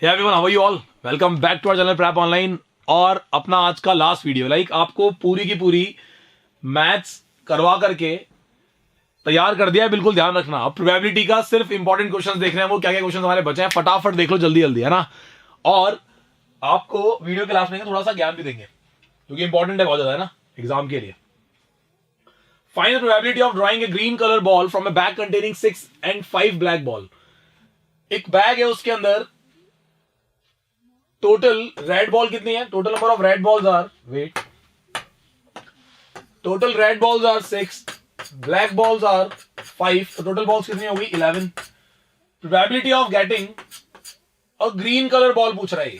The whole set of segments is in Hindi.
Hey everyone, how are you all? Welcome back to our channel Prep Online. और अपना आज का लास्ट वीडियो, आपको पूरी की पूरी मैथ्स करवा करके तैयार कर दिया है। बिल्कुल ध्यान रखना, अब प्रोबेबिलिटी का सिर्फ इंपॉर्टेंट क्वेश्चंस देख रहे हैं। वो क्या क्या क्वेश्चंस हमारे बचे हैं फटाफट देख लो, जल्दी जल्दी, है ना। और आपको वीडियो के लास्ट में थोड़ा सा ज्ञान भी देंगे क्योंकि इंपॉर्टेंट है बहुत ज्यादा, है ना, एग्जाम के लिए। Find the probability of drawing a green colour ball from a bag containing 6 and 5 black ball. एक बैग है, उसके अंदर टोटल रेड बॉल कितनी है? Total number of red balls are, wait, total red balls are 6, black balls are 5, तो टोटल बॉल्स कितनी होगी? 11। Probability of getting a green colour ball पूछ रहा है।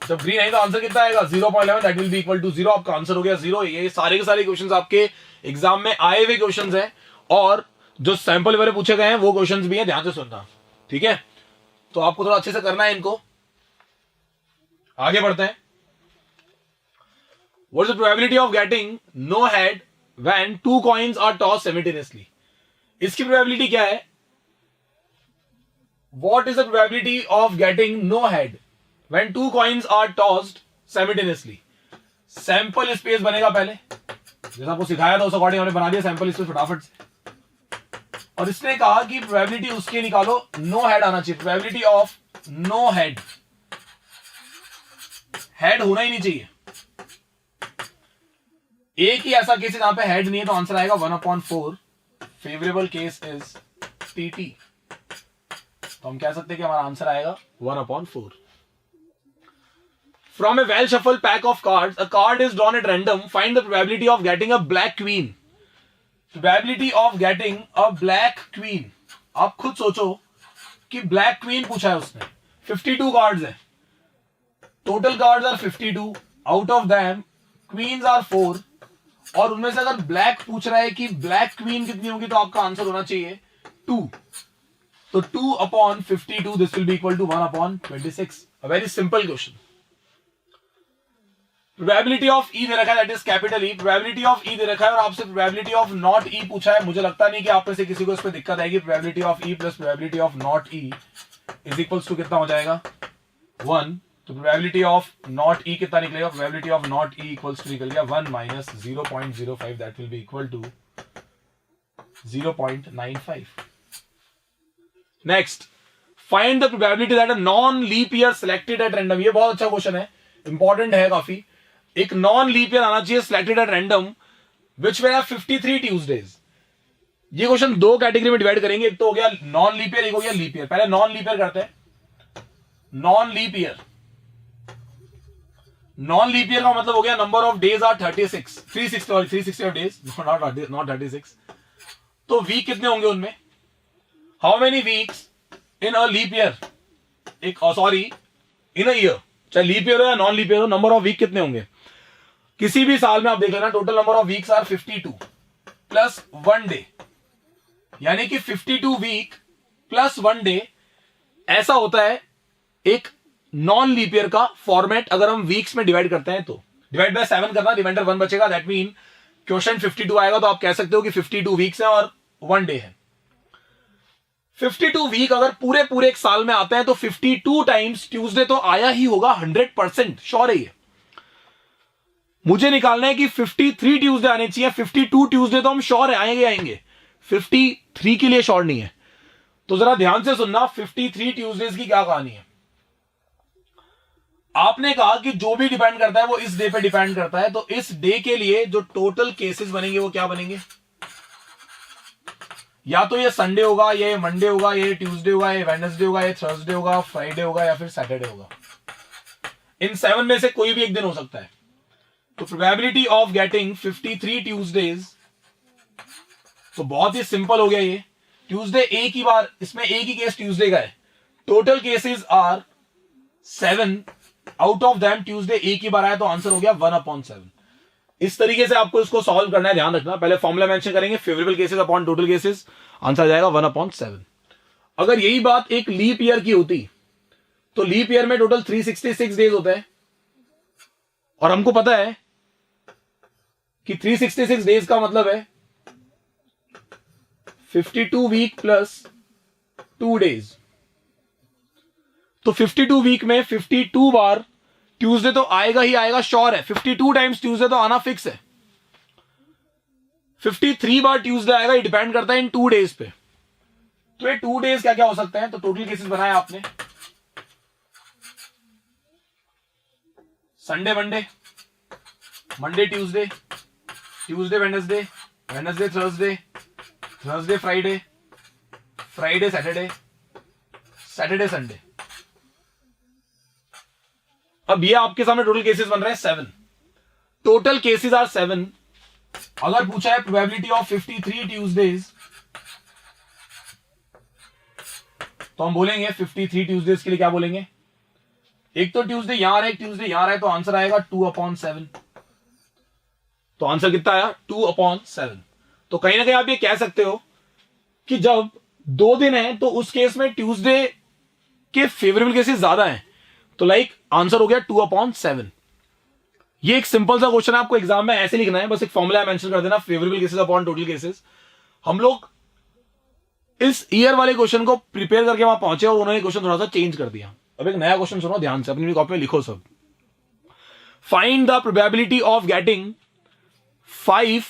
जब ग्रीन है तो आंसर कितना आएगा? 0.11, that will be equal to 0। आपका आंसर हो गया 0। ये सारे के सारे क्वेश्चंस आपके एग्जाम में आए हुए क्वेश्चंस हैं और जो सैंपल वाले पूछे गए हैं वो क्वेश्चंस भी हैं, ध्यान से सुनना, ठीक है। तो आपको थोड़ा अच्छे से करना है इनको। आगे बढ़ते हैं। What is the probability of getting no head when two coins are tossed simultaneously? इसकी प्रोबेबिलिटी क्या है? What is the probability of getting no head when two coins are tossed simultaneously? Sample space बनेगा पहले, जैसा आपको सिखाया था उस अकॉर्डिंग हमने बना दिया सैंपल स्पेस फटाफट से। और इसने कहा कि प्रोबेबिलिटी उसके निकालो, नो हेड आना चाहिए। Probability of no head, head होना ही नहीं चाहिए। एक ही ऐसा केस है जहां पे हेड नहीं है, तो आंसर आएगा 1/4। फेवरेबल केस इज टीटी, तो हम कह सकते हैं कि हमारा आंसर आएगा 1/4। From a well shuffle pack of cards, a card is drawn at random, find the probability of getting a black queen. Probability of getting a black queen, आप खुद सोचो कि ब्लैक क्वीन पूछा है उसने। 52 कार्ड्स है, total cards are 52, out of them queens are 4, और उनमें से अगर ब्लैक पूछ रहा है कि ब्लैक क्वीन कितनी होगी, तो आपका आंसर होना चाहिए 2। तो 2/52, this will be equal to 1/26। A very simple question. Probability of E दे रखा है, that is capital E. Probability of E दे रखा है और आपसे प्रोबेबिलिटी ऑफ नॉट ई पूछा है। मुझे लगता नहीं कि आप में से किसी को इस पर दिक्कत आएगी। Probability of E plus probability of not E is equals to कितना हो जाएगा? 1। तो प्रोबेबिलिटी ऑफ नॉट ई कितना निकलेगा? Probability of not E equals to निकल गया 1 minus 0.05, that will be equal to 0.95। Next, find the probability that a non leap year selected at random. ये बहुत अच्छा क्वेश्चन है, इंपॉर्टेंट है काफी। एक नॉन लीप ईयर आना चाहिए selected at random which will have 53 Tuesdays. ये क्वेश्चन दो कैटेगरी में डिवाइड करेंगे, एक तो हो गया नॉन लीप ईयर, एक हो गया लीप ईयर। पहले नॉन लीप ईयर करते हैं। Non leap year, non leap year का मतलब हो गया number of days are 36, 360 of days, not 36। तो वीक कितने होंगे उनमें? How many weeks in a leap year? Sorry, in a year, चाहे लीप ईयर हो या नॉन लीप ईयर हो, नंबर ऑफ वीक कितने होंगे किसी भी साल में? आप देख लेना, total number of weeks are 52 plus 1 day, यानी कि 52 वीक प्लस 1 डे। ऐसा होता है एक नॉन लीप ईयर का फॉर्मेट। अगर हम वीक्स में डिवाइड करते हैं तो डिवाइड बाय 7 करना, रिमाइंडर 1 बचेगा। दैट मीन क्वेश्चन 52 आएगा तो आप कह सकते हो कि 52 वीक्स है और 1 डे है। 52 वीक अगर पूरे पूरे एक साल में आते हैं तो 52 टाइम्स ट्यूसडे तो आया ही होगा, 100% श्योर है ये। मुझे निकालना है कि 53 ट्यूसडे आने चाहिए। 52 ट्यूसडे तो हम श्योर है आएंगे, 53 के लिए श्योर नहीं है। तो जरा ध्यान से सुनना, 53 ट्यूसडेज की क्या कहानी है। आपने कहा कि जो भी डिपेंड करता है वो इस डे पे डिपेंड करता है, तो इस डे के लिए जो टोटल केसेस बनेंगे वो क्या बनेंगे? या तो ये संडे होगा, ये मंडे होगा, ये ट्यूसडे होगा, ये वेडनेसडे होगा, ये थर्सडे होगा, फ्राइडे होगा, या फिर सैटरडे होगा। इन 7 में से कोई भी एक दिन हो सकता है। तो प्रोबेबिलिटी ऑफ गेटिंग 53 ट्यूसडेज, तो बहुत ही सिंपल हो गया ये। ट्यूसडे एक ही बार, इसमें एक ही केस ट्यूसडे का है। Total cases are 7, out of them Tuesday एक ही बार आया, तो आंसर हो गया 1/7। इस तरीके से आपको इसको सॉल्व करना है, ध्यान रखना। पहले फॉर्मूला मेंशन करेंगे, favourable cases upon total cases, answer आ जाएगा 1/7। अगर यही बात एक लीप ईयर की होती तो लीप ईयर में टोटल 366 डेज होते हैं, और हमको पता है कि 366 डेज का मतलब है 52 वीक प्लस 2 डेज। तो 52 वीक में 52 बार ट्यूसडे तो आएगा ही आएगा, श्योर है। 52 टाइम्स ट्यूसडे तो आना फिक्स है। 53 बार ट्यूसडे आएगा, ये डिपेंड करता है इन 2 डेज पे। तो ये 2 डेज क्या क्या हो सकते हैं, तो टोटल केसेस बनाए आपने। Sunday Monday, Monday Tuesday, Tuesday Wednesday, Wednesday Thursday, Thursday Friday, Friday Saturday, Saturday Sunday. अब ये आपके सामने टोटल केसेस बन रहे हैं 7। Total cases are 7। अगर पूछा है प्रोबेबिलिटी ऑफ 53 ट्यूसडेज, तो हम बोलेंगे 53 ट्यूसडेज के लिए क्या बोलेंगे, एक तो ट्यूसडे यहां आ रहा है, एक ट्यूसडे यहां आ रहा है, तो आंसर आएगा 2/7। तो आंसर कितना आया, 2/7। तो कहीं ना कहीं आप ये कह सकते हो कि जब 2 दिन है तो उस केस में ट्यूसडे के फेवरेबल केसेस ज्यादा हैं, तो लाइक आंसर हो गया 2/7। ये एक सिंपल सा क्वेश्चन है, आपको एग्जाम में ऐसे लिखना है, बस एक फॉर्मूला मेंशन कर देना, favourable cases upon total cases. हम लोग इस ईयर वाले क्वेश्चन को प्रिपेयर करके वहां पहुंचे और उन्होंने क्वेश्चन थोड़ा सा चेंज कर दिया। अब एक नया क्वेश्चन सुनो ध्यान से, अपनी कॉपी में लिखो सब। Find the probability of getting 5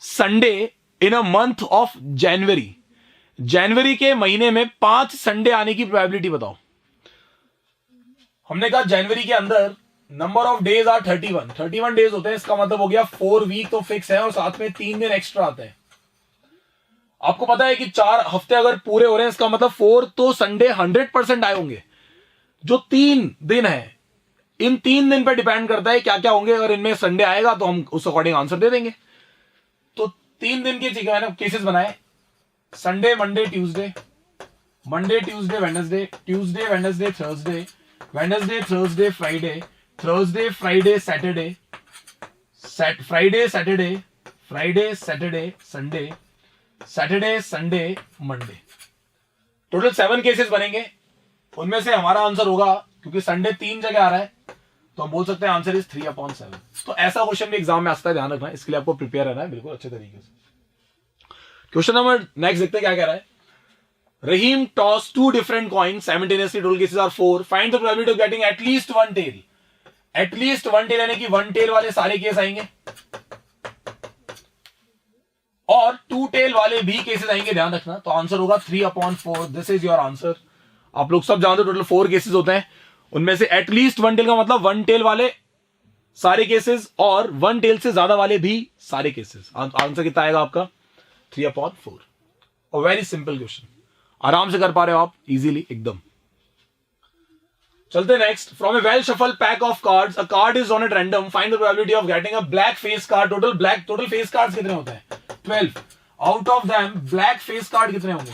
Sunday in a month of January. जनवरी के महीने में 5 संडे आने की प्रोबेबिलिटी बताओ। हमने कहा जनवरी के अंदर number of days are 31 days होते हैं, इसका मतलब हो गया 4 वीक तो फिक्स है और साथ में 3 दिन एक्स्ट्रा आते हैं। आपको पता है कि 4 हफ्ते अगर पूरे हो रहे हैं, इसका मतलब 4 तो संडे 100% आए होंगे। जो 3 दिन है, इन 3 दिन पर डिपेंड करता है क्या क्या होंगे। अगर इनमें संडे आएगा तो हम उस अकॉर्डिंग आंसर दे देंगे। तो 3 दिन के मैंने केसेस बनाए, Sunday Monday Tuesday, Monday Tuesday Wednesday, Tuesday Wednesday Thursday, Wednesday Thursday Friday, Thursday Friday Saturday, Friday Saturday, Friday Saturday Sunday, Saturday Sunday Monday. Total 7 cases बनेंगे। उनमें से हमारा आंसर होगा, क्योंकि संडे 3 जगह आ रहा है, तो हम बोल सकते हैं आंसर इज 3/7। तो ऐसा क्वेश्चन भी एग्जाम में आता है, ध्यान रखना है, इसके लिए आपको प्रिपेयर रहना है बिल्कुल अच्छे तरीके से। क्वेश्चन नंबर नेक्स्ट देखते हैं क्या कह रहा है। Rahim toss 2 different coins simultaneously, total cases are 4। Find the probability of getting at least 1 tail. At least 1 tail यानी कि 1 टेल वाले सारे केस आएंगे और 2 टेल वाले भी केसेस आएंगे, ध्यान रखना। तो आंसर होगा 3/4। This is your answer. आप लोग सब जानते हो टोटल 4 केसेस होते हैं, उनमें से एटलीस्ट 1 टेल का मतलब 1 टेल वाले सारे केसेस और 1 टेल से ज्यादा वाले भी सारे केसेस। आंसर कितना आएगा आपका, 3/4। और वेरी सिंपल क्वेश्चन, आराम से कर पा रहे हो आप इजीली एकदम। चलते next. From a well shuffle pack of cards, a card is on at random, find the probability of getting a black face card. Total face cards कितने होते हैं, 12। Out of them black face card कितने होंगे,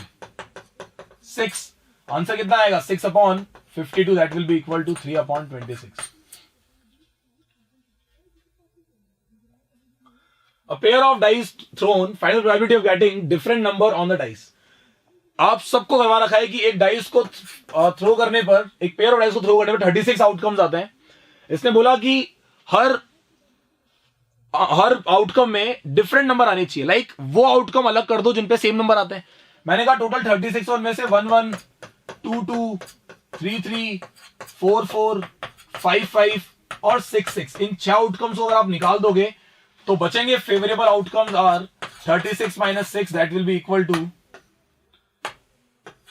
6। आंसर कितना आएगा, 6/52। That will be equal to 3/26। A pair of dice thrown, find the probability of getting different number on the dice. आप सबको करवा रखा है कि एक डाइस को थ्रो करने पर, एक पेयर ऑफ डाइस को थ्रो करने पर 36 आउटकम्स आते हैं। इसने बोला कि हर आउटकम में डिफरेंट नंबर आने चाहिए, लाइक वो आउटकम अलग कर दो जिन पे सेम नंबर आते हैं। मैंने कहा टोटल 36 और में से 11, 22, 33, 44, 55 और 66, इन 6 आउटकम्स को अगर आप निकाल दोगे तो बचेंगे favourable outcomes are 36 - 6 that will be equal to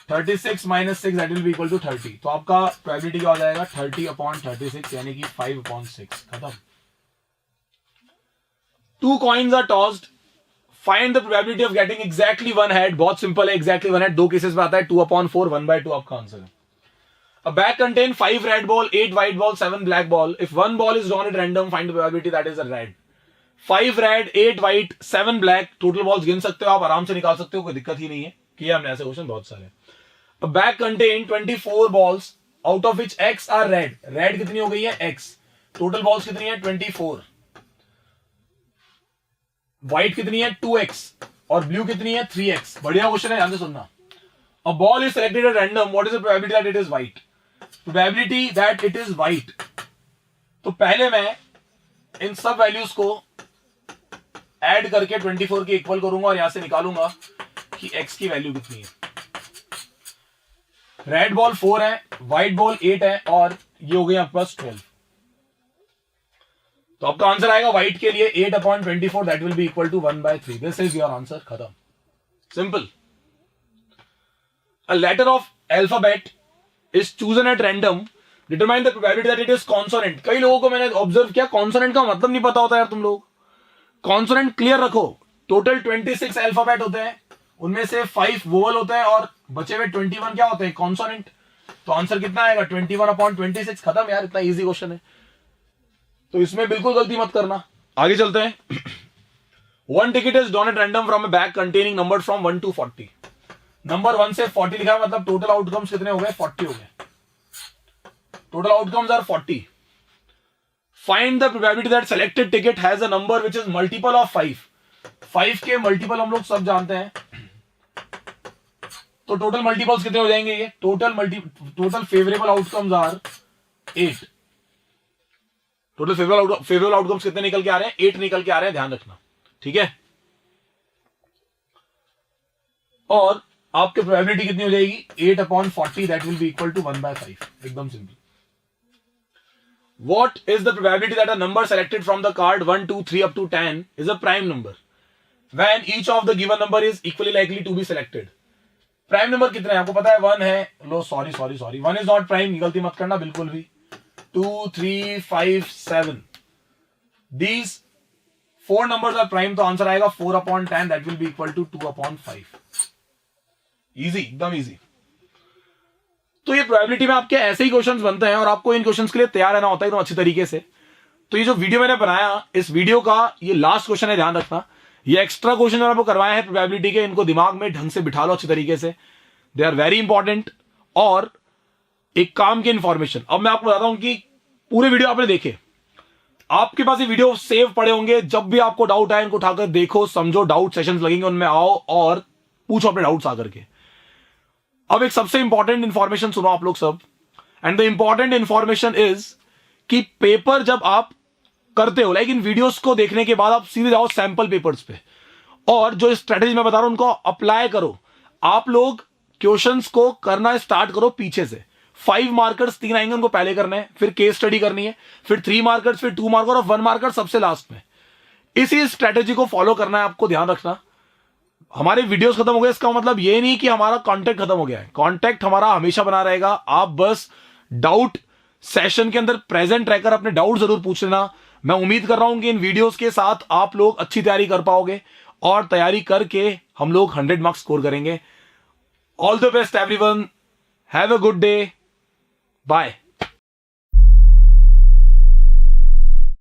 36 - 6 that will be equal to 30। तो आपका प्रोबेबिलिटी क्या हो जाएगा, 30/36 यानी कि 5/6। खत्म। 2 coins are tossed, find the probability of getting exactly 1 head. बहुत सिंपल है, एग्जैक्टली 1 हेड 2 केसेस में आता है, 2/4, 1/2 आपका आंसर है। A bag contain 5 red ball, 8 white ball, 7 black ball. If one ball is drawn at random, find the probability that is a red. 5 red, 8 white, 7 black. Total balls गिन सकते हो आप, आराम से निकाल सकते हो, कोई दिक्कत ही नहीं है। किया हमने ऐसे क्वेश्चन बहुत सारे। A bag contain 24 balls, out of which X are red. Red कितनी हो गई है, X. टोटल बॉल्स कितनी है, 24. व्हाइट कितनी है, 2X. और ब्लू कितनी है, 3X. बढ़िया क्वेश्चन है, ध्यान से सुनना। A ball is selected at random. What is the probability that it is white? Probability that it is white. तो पहले मैं इन सब वैल्यूज को ऐड करके 24 के इक्वल करूंगा और यहां से निकालूंगा कि x की वैल्यू कितनी है। रेड बॉल 4 है, व्हाइट बॉल 8 है, और ये हो गई आपके पास 12। तो आपका आंसर आएगा व्हाइट के लिए 8/24, that will be equal to 1/3। This is your answer, खत्म, simple. A letter of alphabet is chosen at random, determine the probability that it is consonant. कई लोगों को मैंने ऑब्जर्व किया कॉन्सोनेंट का मतलब नहीं पता होता यार तुम लोग। कॉन्सोनेंट क्लियर रखो, टोटल 26 अल्फाबेट होते हैं, उनमें से 5 वोवल होते हैं और बचे हुए 21 क्या होते हैं, कॉन्सोनेंट। तो आंसर कितना आएगा 21/26, खत्म यार, इतना इजी क्वेश्चन है, तो इसमें बिल्कुल गलती मत करना। आगे चलते हैं। 1 ticket is drawn at random from a bag containing numbers from 1 to 40। Number 1 से 40 लिखा है, मतलब टोटल आउटकम्स कितने हो गए, 40 हो गए। Total outcomes are 40। Find the probability that selected ticket has a number which is multiple of 5। 5 के मल्टीपल हम लोग सब जानते हैं, तो टोटल मल्टीपल्स कितने हो जाएंगे ये, total favourable outcomes are 8। Total favourable outcomes कितने निकल के आ रहे हैं, 8 निकल के आ रहे हैं, ध्यान रखना, ठीक है। और आपकी प्रोबेबिलिटी कितनी हो जाएगी 8/40, that will be equal to 1/5, एकदम simple. What is the probability that a number selected from the card 1, 2, 3 up to 10 is a prime number when each of the given number is equally likely to be selected? Prime number कितने हैं आपको पता है, 1 है, लो सॉरी 1 इज नॉट प्राइम, गलती मत करना बिल्कुल भी। 2, 3, 5, 7, these 4 numbers are prime, तो आंसर आएगा 4/10, that will be equal to 2/5। Easy, एकदम इजी। तो ये प्रोबेबिलिटी में आपके ऐसे ही क्वेश्चंस बनते हैं और आपको इन क्वेश्चंस के लिए तैयार रहना होता है एकदम अच्छी तरीके से। तो ये जो वीडियो मैंने बनाया, इस वीडियो का ये लास्ट क्वेश्चन है, ध्यान रखना। ये एक्स्ट्रा क्वेश्चन आपको करवाए हैं प्रोबेबिलिटी के, इनको दिमाग में ढंग से बिठा लो अच्छी तरीके से, दे आर वेरी इंपॉर्टेंट। और एक काम की इंफॉर्मेशन अब मैं आपको बताता हूं कि पूरे वीडियो आपने देखे, आपके पास ये वीडियो सेव पड़े होंगे, जब भी आपको डाउट आए इनको उठाकर देखो, समझो, डाउट सेशंस लगेंगे उनमें आओ और पूछो अपने डाउट्स आकर के। अब एक सबसे इंपॉर्टेंट इंफॉर्मेशन सुनो आप लोग सब, and the important information is कि पेपर जब आप करते हो, लाइक इन वीडियोस को देखने के बाद आप सीधे जाओ सैंपल पेपर्स पे, और जो स्ट्रेटेजी मैं बता रहा हूं उनको अप्लाई करो। आप लोग क्वेश्चंस को करना स्टार्ट करो पीछे से। 5 मार्कर्स 3 आएंगे, उनको पहले करना है, फिर केस स्टडी करनी है, फिर 3 मार्कर्स, फिर 2 मार्कर और 1 मार्कर सबसे लास्ट में। इसी स्ट्रेटेजी को फॉलो करना है आपको, ध्यान रखना। हमारे वीडियोस खत्म हो गए इसका मतलब ये नहीं कि हमारा कांटेक्ट खत्म हो गया है, कांटेक्ट हमारा हमेशा बना रहेगा। आप बस डाउट सेशन के अंदर प्रेजेंट रहकर अपने डाउट जरूर पूछ लेना। मैं उम्मीद कर रहा हूं कि इन वीडियोस के साथ आप लोग अच्छी तैयारी कर पाओगे और तैयारी करके हम लोग 100 मार्क्स स्कोर करेंगे। All the best everyone, have a good day, bye.